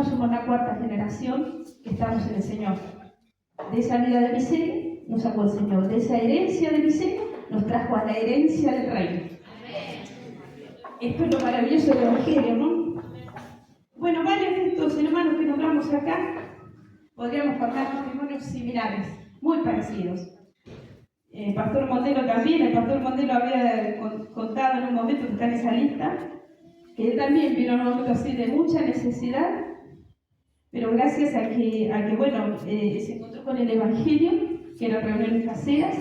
somos la cuarta generación que estamos en el Señor. De esa vida de miseria nos sacó el Señor, de esa herencia de miseria nos trajo a la herencia del reino. Esto es lo maravilloso del Evangelio, ¿no? Bueno, varios de estos hermanos que nombramos acá podríamos contar testimonios similares, muy parecidos. El pastor Mondelo también, el pastor Mondelo había contado en un momento que está en esa lista, que él también vino en un momento así de mucha necesidad, pero gracias a que se encontró con el Evangelio, que eran reuniones caseras,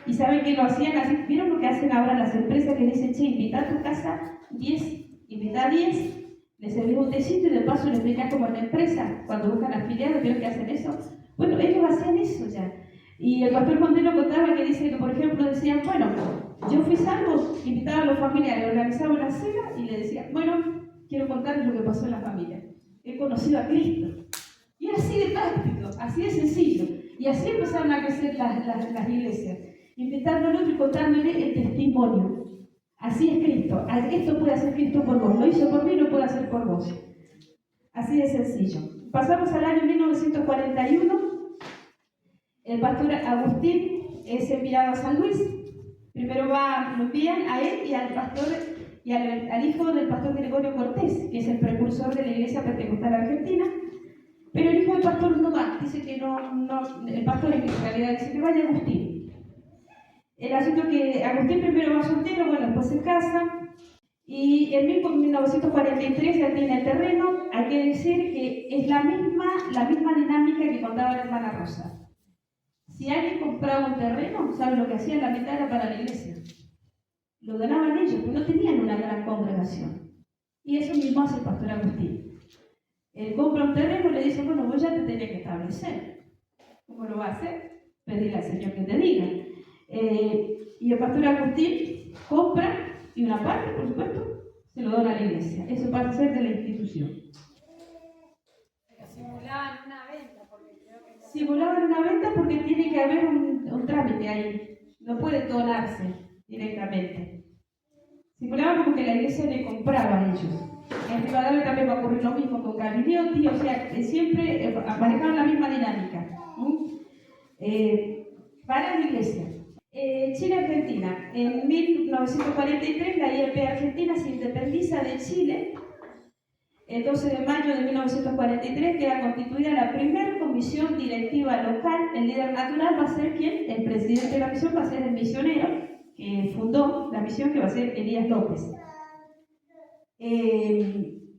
y saben que lo hacían así. ¿Vieron lo que hacen ahora las empresas que dicen, che, invita a tu casa 10, invita a 10, les servís un tecito y de paso les explicas como en la empresa, cuando buscan afiliados, ¿vieron que hacen eso? Bueno, ellos hacían eso ya. Y el pastor Mondelo contaba que dice que, por ejemplo, decían, bueno, yo fui salvo, invitaba a los familiares, organizaba una cena y le decía, bueno, quiero contarles lo que pasó en la familia. He conocido a Cristo. Y así de práctico, así de sencillo. Y así empezaron a crecer las iglesias, invitando al otro y contándole el testimonio. Así es Cristo. Esto puede hacer Cristo por vos. Lo hizo por mí, lo puede hacer por vos. Así de sencillo. Pasamos al año 1941. El pastor Agustín es enviado a San Luis. Primero lo envían a él y al pastor y al hijo del pastor Gregorio Cortés, que es el precursor de la Iglesia Pentecostal Argentina. Pero el hijo del pastor no va, dice que no, el pastor en realidad dice que vaya Agustín. El asunto que Agustín primero va soltero, bueno, después se casa, y en 1943 ya tiene el terreno. Hay que decir que es la misma dinámica que contaba la hermana Rosa. Si alguien compraba un terreno, ¿saben lo que hacían? La mitad era para la iglesia. Lo donaban ellos, porque no tenían una gran congregación. Y eso mismo hace el pastor Agustín. Él compra un terreno y le dice, bueno, vos ya te tenés que establecer. ¿Cómo lo va a hacer? Pedirle al Señor que te diga. Y el pastor Agustín compra, y una parte, por supuesto, se lo dona a la iglesia. Eso pasa a ser de la institución. Pero simulaban una venta, porque creo que... Simulaban una venta porque tiene que haber un trámite ahí. No puede donarse directamente. Simulaban como que la iglesia le compraba a ellos. En Rivadavia también va a ocurrir lo mismo con Cabiliotti, o sea, siempre manejaban la misma dinámica. Para la iglesia. Chile-Argentina. En 1943 la IEP Argentina se independiza de Chile. El 12 de mayo de 1943 queda constituida la primera comisión directiva local. El líder natural va a ser ¿quién? El presidente de la misión va a ser el misionero que fundó la misión, que va a ser Elías López. En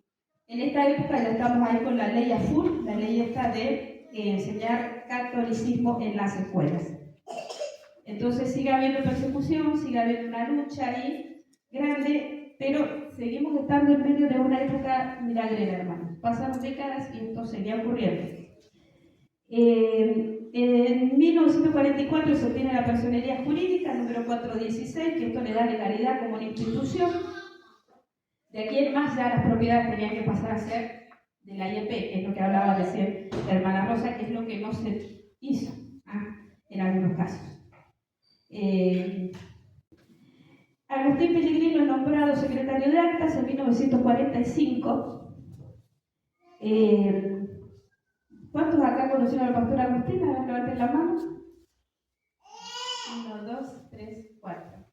esta época ya estamos ahí con la ley AFUR, la ley esta de enseñar catolicismo en las escuelas. Entonces sigue habiendo persecución, sigue habiendo una lucha ahí grande, pero seguimos estando en medio de una época milagrera, hermanos. Pasaron décadas y esto seguía ocurriendo. En 1944 se obtiene la personería jurídica número 416, que esto le da legalidad como una institución. De aquí en más ya las propiedades tenían que pasar a ser de la IEP, que es lo que hablaba recién la hermana Rosa, que es lo que no se hizo en algunos casos. Agustín Pellegrino es nombrado secretario de actas en 1945. ¿Cuántos acá conocieron al pastor Agustín? A ver, levanten la mano. 1, 2, 3, 4,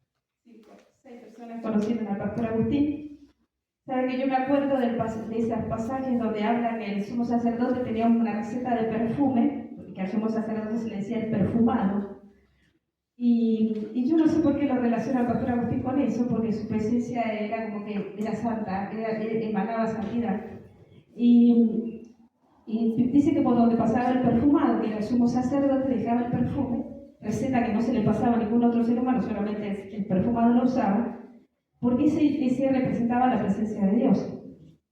5, 6 personas conocieron al pastor Agustín. Saben que yo me acuerdo de esos pasajes donde habla que el sumo sacerdote tenía una receta de perfume, que al sumo sacerdote se le decía el perfumado. Y yo no sé por qué lo relaciona el pastor Agustín con eso, porque su presencia era como que era santa, emanaba santidad. Y dice que por donde pasaba el perfumado, que era el sumo sacerdote, dejaba el perfume, receta que no se le pasaba a ningún otro ser humano, solamente el perfumado lo usaba, porque ese representaba la presencia de Dios,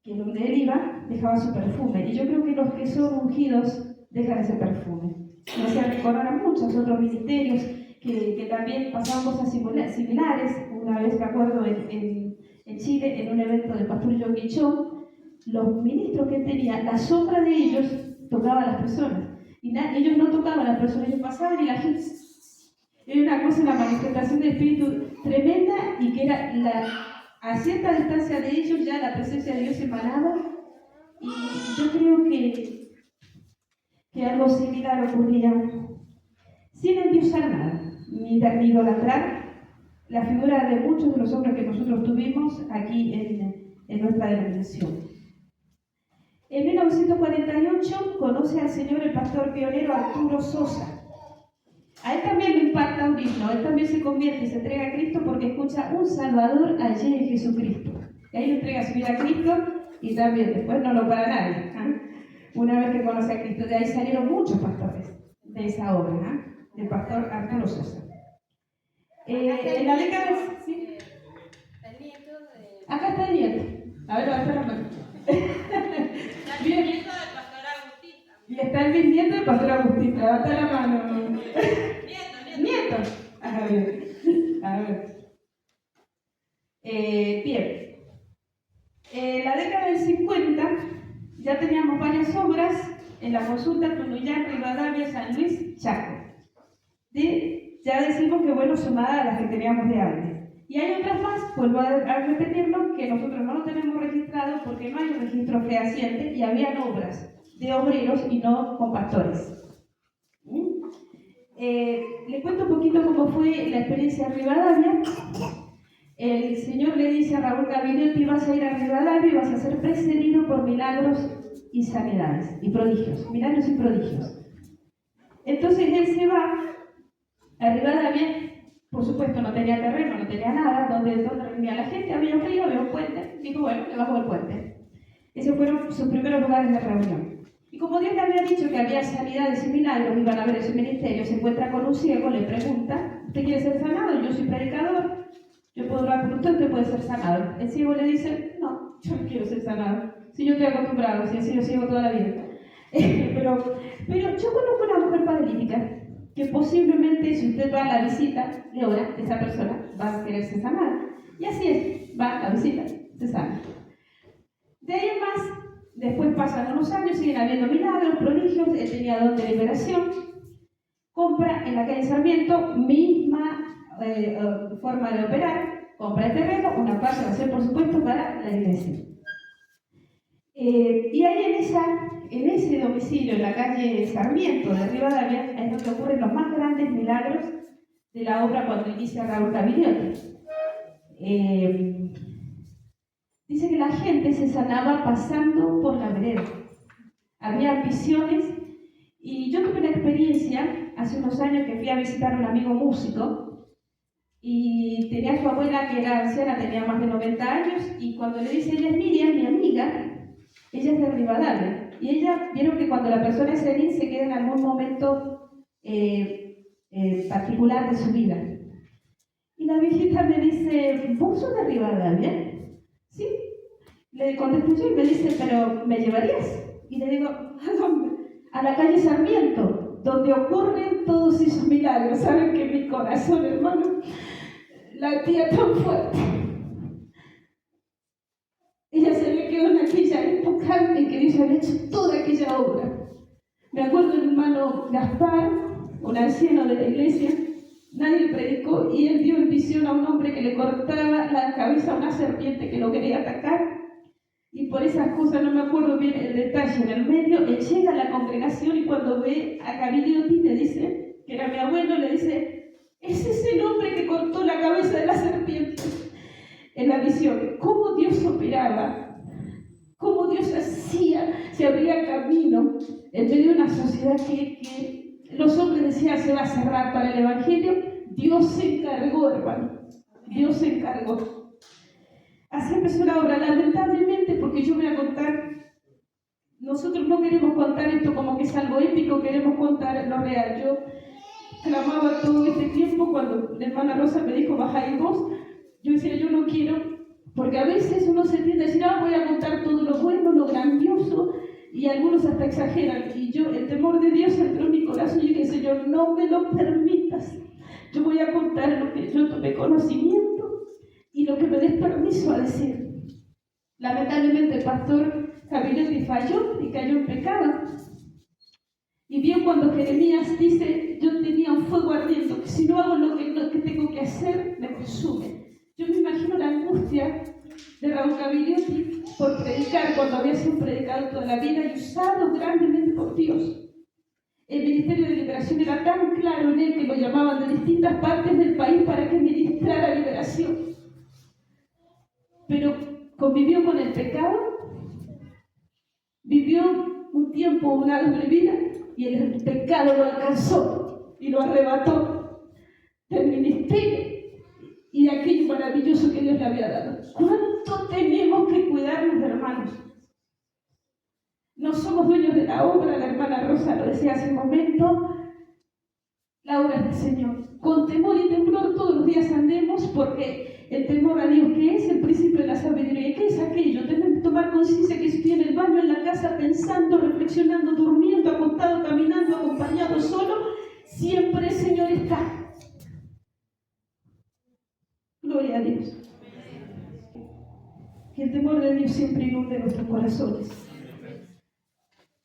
que donde él iba dejaba su perfume. Y yo creo que los que son ungidos dejan ese perfume. Me hacía recordar a muchos otros ministerios que también pasaban cosas similares. Una vez me acuerdo en Chile, en un evento del pastor John Guichón, los ministros que tenían, la sombra de ellos tocaba a las personas. Y ellos no tocaban a las personas, ellos pasaban y la gente... Era una cosa, una manifestación de espíritu tremenda, y que era a cierta distancia de ellos ya la presencia de Dios emanaba Y yo creo que algo similar ocurría sin endiosar nada, ni idolatrar la figura de muchos de los hombres que nosotros tuvimos aquí en nuestra denominación. En 1948 conoce al Señor el pastor pionero Arturo Sosa. A él también le impacta un himno, él también se convierte y se entrega a Cristo porque escucha un Salvador allí en Jesucristo. Y ahí entrega su vida a Cristo y también después no lo para nadie. Una vez que conoce a Cristo, de ahí salieron muchos pastores de esa obra, del pastor Arturo Sosa. En la década ¿sí? Acá está el nieto. A ver, levanta la mano. Bien. El nieto del pastor Agustín. Y está el bisnieto del pastor Agustín. Levanta la mano. Nieto. A ver. Bien. En la década del 50 ya teníamos varias obras en la consulta Tunuyán, Rivadavia, San Luis, Chaco. Ya decimos que bueno, sumada a las que teníamos de antes. Y hay otras más, vuelvo a repetirlo, que nosotros no lo tenemos registrado porque no hay un registro fehaciente y habían obras de obreros y no con pastores. Le cuento un poquito cómo fue la experiencia en Rivadavia. El Señor le dice a Raúl Gabinetti: vas a ir a Rivadavia y vas a ser precedido por milagros y sanidades y prodigios, milagros y prodigios. Entonces él se va a Rivadavia. Por supuesto, no tenía terreno, no tenía nada, donde reunía la gente, había un río, había un puente. Dijo, bueno, le bajo el puente. Esos fueron sus primeros lugares de reunión. Y como Dios le había dicho que había sanidades y milagros, iban a ver en su ministerio, se encuentra con un ciego, le pregunta, ¿usted quiere ser sanado? Yo soy predicador, yo puedo hablar con usted puede ser sanado. El ciego le dice, no, yo no quiero ser sanado. Si yo estoy acostumbrado, si he sido ciego toda la vida. Pero yo conozco una mujer paralítica que posiblemente, si usted va a la visita, le ora, esa persona va a querer ser sanada. Y así es, va a la visita, se sana. De ahí en más, después pasan unos años, siguen habiendo milagros, prodigios, él tenía don de liberación, compra en la calle Sarmiento, misma forma de operar, compra el terreno, una parte va a ser por supuesto para la iglesia. Y ahí en ese domicilio, en la calle Sarmiento de Rivadavia, es donde ocurren los más grandes milagros de la obra cuando inicia Raúl Gabinetti. Dice que la gente se sanaba pasando por la vereda. Había visiones, y yo tuve una experiencia hace unos años que fui a visitar a un amigo músico y tenía a su abuela que era anciana, tenía más de 90 años, y cuando le dice, ella es Miriam, mi amiga, ella es de Rivadavia, y ella, vieron que cuando la persona es feliz se queda en algún momento particular de su vida. Y la viejita me dice, ¿vos sos de Rivadavia? Sí. Le contesto yo y me dice, ¿pero me llevarías? Y le digo, ¿a dónde? A la calle Sarmiento, donde ocurren todos esos milagros. ¿Saben que mi corazón, hermano, latía tan fuerte? Ella se había quedado en aquella época en que Dios había hecho toda aquella obra. Me acuerdo del hermano Gaspar, un anciano de la iglesia, nadie le predicó y él dio en visión a un hombre que le cortaba la cabeza a una serpiente que lo quería atacar. Y por esas cosas, no me acuerdo bien el detalle, en el medio, él llega a la congregación y cuando ve a Gabinetti, le dice, que era mi abuelo, le dice, ese es el hombre que cortó la cabeza de la serpiente. En la visión, cómo Dios operaba, cómo Dios hacía, se abría camino en medio de una sociedad que los hombres decían se va a cerrar para el Evangelio. Dios se encargó, hermano, Dios se encargó. Así empezó la obra, lamentablemente, porque yo voy a contar, nosotros no queremos contar esto como que es algo épico, queremos contar lo real. Yo clamaba todo este tiempo cuando la hermana Rosa me dijo, baja y vos, yo decía, yo no quiero, porque a veces uno se tiende a decir, voy a contar todo lo bueno, lo grandioso, y algunos hasta exageran, y yo, el temor de Dios entró en mi corazón y dije, Señor, no me lo permitas, yo voy a contar lo que yo tomé conocimiento y lo que me des permiso a decir. Lamentablemente el pastor Gabinetti falló y cayó en pecado. Y vio cuando Jeremías dice, yo tenía un fuego ardiendo, que si no hago lo que tengo que hacer, me consume. Yo me imagino la angustia de Raúl Gabinetti por predicar cuando había sido predicado toda la vida y usado grandemente por Dios. El ministerio de liberación era tan claro en él que lo llamaban de distintas partes del país para que ministrara liberación. Pero convivió con el pecado, vivió un tiempo, una doble vida, y el pecado lo alcanzó y lo arrebató del ministerio y de aquello maravilloso que Dios le había dado. ¿Cuánto tenemos que cuidarnos, hermanos? No somos dueños de la obra, la hermana Rosa lo decía hace un momento, la obra es del Señor. Con temor y temblor todos los días andemos, porque el temor a Dios, que es el principio de la sabiduría, ¿qué es aquello? Tenemos que tomar conciencia que estoy en el baño, en la casa, pensando, reflexionando, durmiendo, acostado, caminando, acompañado, solo, siempre el Señor está. Gloria a Dios. Que el temor de Dios siempre inunde nuestros corazones.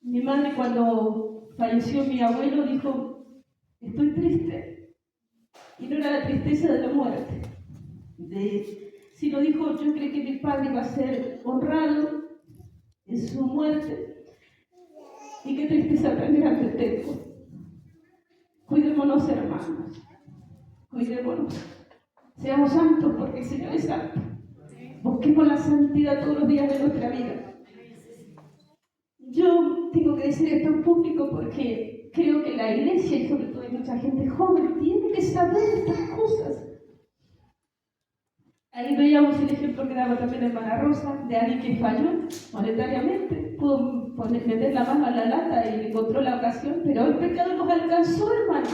Mi madre, cuando falleció mi abuelo, dijo: estoy triste. Y no era la tristeza de la muerte, sino dijo: yo creí que mi padre iba a ser honrado en su muerte. Y qué tristeza tan grande tengo. Cuidémonos, hermanos. Cuidémonos. Seamos santos porque el Señor es santo. Busquemos la santidad todos los días de nuestra vida. Yo tengo que decir esto en público porque creo que la iglesia, y sobre todo hay mucha gente joven, tiene que saber estas cosas. Ahí veíamos el ejemplo que daba también la hermana Rosa, de alguien que falló monetariamente, pudo meter la mano a la lata y encontró la ocasión, pero el pecado nos alcanzó, hermano.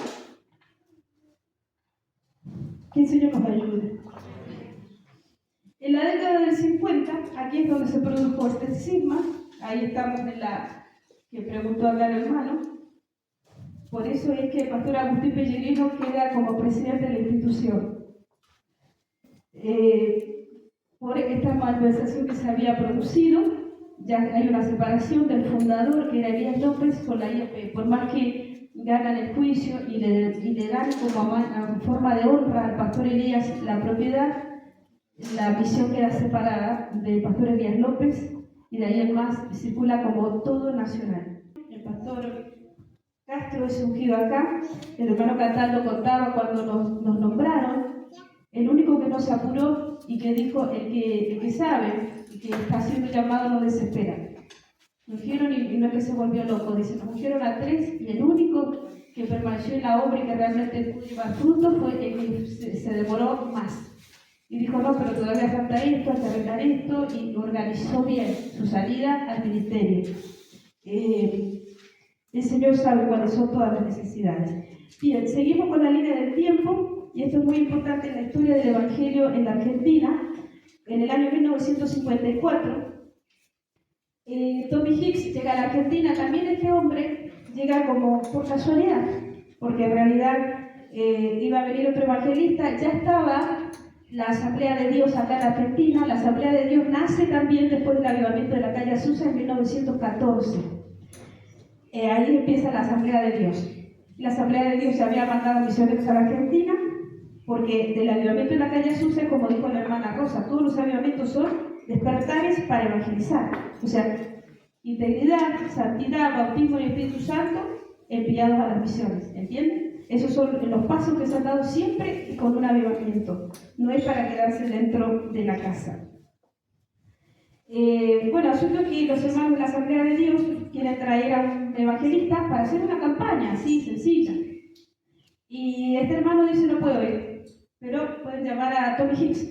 Que el Señor nos ayude. En la década del 50, aquí es donde se produjo este cisma. Ahí estamos en la que preguntó hablar el hermano. Por eso es que el pastor Agustín Pellegrino queda como presidente de la institución. Por esta malversación que se había producido, ya hay una separación del fundador, que era Elías López, con la IEP. Por más que ganan el juicio y le dan como forma de honra al pastor Elías la propiedad, la misión queda separada del pastor Elías López. Y de ahí en más circula como todo nacional. El pastor Castro es ungido acá. El hermano Cataldo contaba cuando nos nombraron, el único que no se apuró y que dijo: el que sabe y que está siendo llamado no desespera. Nos ungieron y no es que se volvió loco, dice, nos ungieron a 3 y el único que permaneció en la obra y que realmente pudo llevar fruto fue el que se demoró más. Y dijo: no, pero todavía falta esto, hay que arreglar esto, y organizó bien su salida al ministerio. El Señor sabe cuáles son todas las necesidades. Bien, seguimos con la línea del tiempo, y esto es muy importante en la historia del Evangelio en la Argentina. En el año 1954, Tommy Hicks llega a la Argentina. También este hombre llega como por casualidad, porque en realidad iba a venir otro evangelista. Ya estaba la Asamblea de Dios acá en la Argentina. La Asamblea de Dios nace también después del avivamiento de la calle Azusa en 1914. Ahí empieza la Asamblea de Dios. La Asamblea de Dios se había mandado misioneros a la Argentina, porque del avivamiento de la calle Azusa, como dijo la hermana Rosa, todos los avivamientos son despertares para evangelizar. O sea, integridad, santidad, bautismo y Espíritu Santo enviados a las misiones. ¿Entienden? Esos son los pasos que se han dado siempre con un avivamiento. No es para quedarse dentro de la casa. Bueno, asumo que los hermanos de la Asamblea de Dios quieren traer a un evangelista para hacer una campaña así, sencilla. Y este hermano dice: no puedo ir, pero pueden llamar a Tommy Hicks.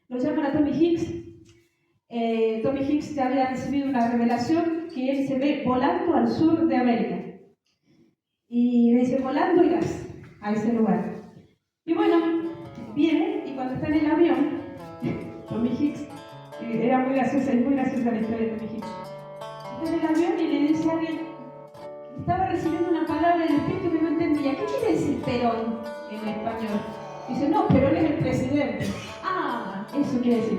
Lo llaman a Tommy Hicks. Tommy Hicks ya había recibido una revelación que él se ve volando al sur de América. Y le dice: volando irás a ese lugar. Y bueno, viene, y cuando está en el avión, Tommy Hicks, era muy graciosa, es muy graciosa la historia de Tommy Hicks. Está en el avión y le dice a alguien: estaba recibiendo una palabra del Espíritu que no entendía. ¿Qué quiere decir Perón en español? Dice: no, Perón es el presidente. Ah, eso quiere decir.